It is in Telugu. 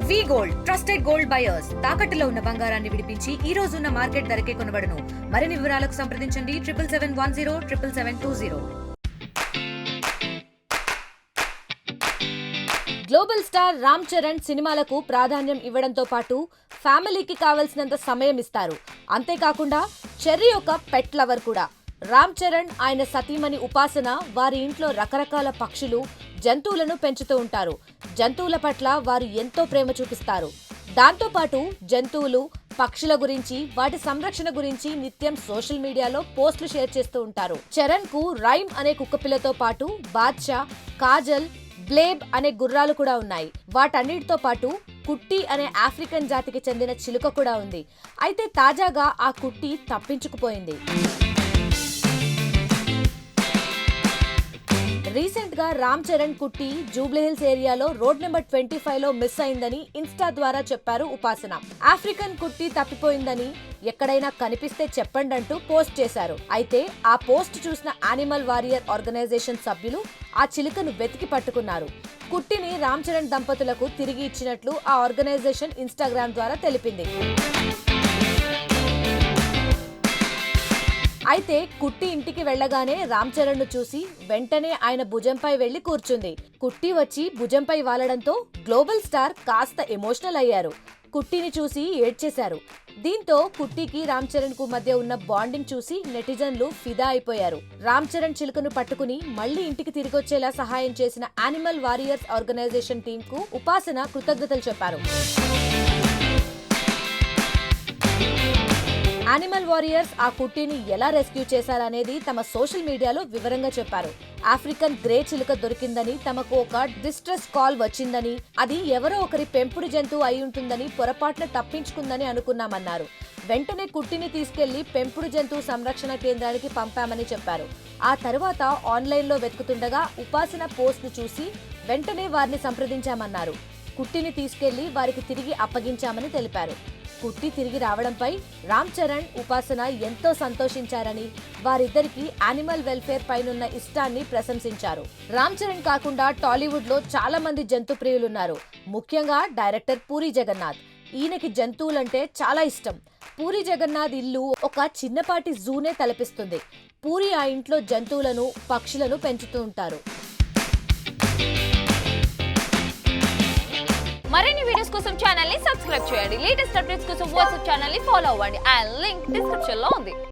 వి గోల్డ్ ట్రస్టెడ్ గోల్డ్ బయర్స్ తాకట్టులో ఉన్న బంగారాన్ని విడిపించి ఈ రోజు ఉన్న మార్కెట్ ధరకే కొనబడును. మరిన్ని వివరాలకు సంప్రదించండి 7771077720. గ్లోబల్ స్టార్ రామ్ చరణ్ సినిమాలకు ప్రాధాన్యం ఇవ్వడంతో పాటు ఫ్యామిలీకి కావలసినంత సమయం ఇస్తారు. అంతేకాకుండా చెర్రీ ఒక పెట్ లవర్ కూడా. రామ్ చరణ్ ఆయన సతీమణి ఉపాసన వారి ఇంట్లో రకరకాల పక్షులు, జంతువులను పెంచుతూ ఉంటారు. జంతువుల పట్ల వారు ఎంతో ప్రేమ చూపిస్తారు. దాంతోపాటు జంతువులు, పక్షుల గురించి, వాటి సంరక్షణ గురించి నిత్యం సోషల్ మీడియాలో పోస్టులు షేర్ చేస్తూ ఉంటారు. చరణ్ కు రైమ్ అనే కుక్కపిల్లతో పాటు బాద్షా, కాజల్, బ్లేబ్ అనే గుర్రాలు కూడా ఉన్నాయి. వాటన్నిటితో పాటు కుట్టి అనే ఆఫ్రికన్ జాతికి చెందిన చిలుక కూడా ఉంది. అయితే తాజాగా ఆ కుట్టి తప్పించుకుపోయింది. రీసెంట్ గా రామ్ చరణ్ కుట్టి జూబ్లీహిల్స్ ఏరియాలో రోడ్ నెంబర్ 25 లో మిస్ అయిందని ఇన్స్టా ద్వారా చెప్పారు ఉపాసన. ఆఫ్రికన్ కుట్టి తప్పిపోయిందని ఎక్కడైనా కనిపిస్తే చెప్పండి అంటూ పోస్ట్ చేశారు. అయితే ఆ పోస్ట్ చూసిన యానిమల్ వారియర్ ఆర్గనైజేషన్ సభ్యులు ఆ చిలుకను వెతికి పట్టుకున్నారు. కుట్టిని రామ్ చరణ్ దంపతులకు తిరిగి ఇచ్చినట్లు ఆ ఆర్గనైజేషన్ ఇన్స్టాగ్రామ్ ద్వారా తెలిపింది. అయితే కుట్టి ఇంటికి వెళ్లగానే రామ్ చరణ్ ను చూసి వెంటనే ఆయన భుజంపై వెళ్లి కూర్చుంది. కుట్టి వచ్చి భుజంపై వాలడంతో గ్లోబల్ స్టార్ కాస్త ఎమోషనల్ అయ్యారు. కుట్టిని చూసి ఏడ్చేశారు. దీంతో కుట్టికి రామ్ చరణ్ కు మధ్య ఉన్న బాండింగ్ చూసి నెటిజన్లు ఫిదా అయిపోయారు. రామ్ చరణ్ చిలుకను పట్టుకుని మళ్లీ ఇంటికి తిరిగొచ్చేలా సహాయం చేసిన యానిమల్ వారియర్స్ ఆర్గనైజేషన్ టీమ్ కు ఉపాసన కృతజ్ఞతలు చెప్పారు. యానిమల్ వారియర్స్ ఆ కుట్టిని ఎలా రెస్క్యూ చేశారనేది తమ సోషల్ మీడియాలో వివరంగా చెప్పారు. ఆఫ్రికన్ గ్రే చిలుక దొరికిందని, తమకు ఒక డిస్ట్రెస్ కాల్ వచ్చిందని, అది ఎవరో ఒకరి పెంపుడు జంతువు అయి ఉంటుందని పొరపాటున తప్పించుకుందని అనుకున్నామన్నారు. వెంటనే కుట్టిని తీసుకెళ్లి పెంపుడు జంతువు సంరక్షణ కేంద్రానికి పంపామని చెప్పారు. ఆ తర్వాత ఆన్లైన్లో వెతుకుతుండగా ఉపాసన పోస్ట్ ను చూసి వెంటనే వారిని సంప్రదించామన్నారు. కుట్టిని తీసుకెళ్లి వారికి తిరిగి అప్పగించామని తెలిపారు. కుట్టి తిరిగి రావడంపై రామ్ చరణ్, ఉపాసన ఎంతో సంతోషించారని, వారిద్దరికి యానిమల్ వెల్ఫేర్ పైనున్న ఇష్టాన్ని ప్రశంసించారు. రామ్ చరణ్ కాకుండా టాలీవుడ్ లో చాలా మంది జంతు ప్రియులున్నారు. ముఖ్యంగా డైరెక్టర్ పూరి జగన్నాథ్. ఈయనకి జంతువులంటే చాలా ఇష్టం. పూరి జగన్నాథ్ ఇల్లు ఒక చిన్నపాటి జూనే తలపిస్తుంది. పూరి ఆ ఇంట్లో జంతువులను, పక్షులను పెంచుతూ ఉంటారు. మరిన్ని వీడియోస్ కోసం ఛానల్ ని సబ్స్క్రైబ్ చేయండి. లేటెస్ట్ అప్డేట్స్ కోసం వాట్సాప్ ఛానల్ ని ఫాలో అవ్వండి. ఆ లింక్ డిస్క్రిప్షన్ లో ఉంది.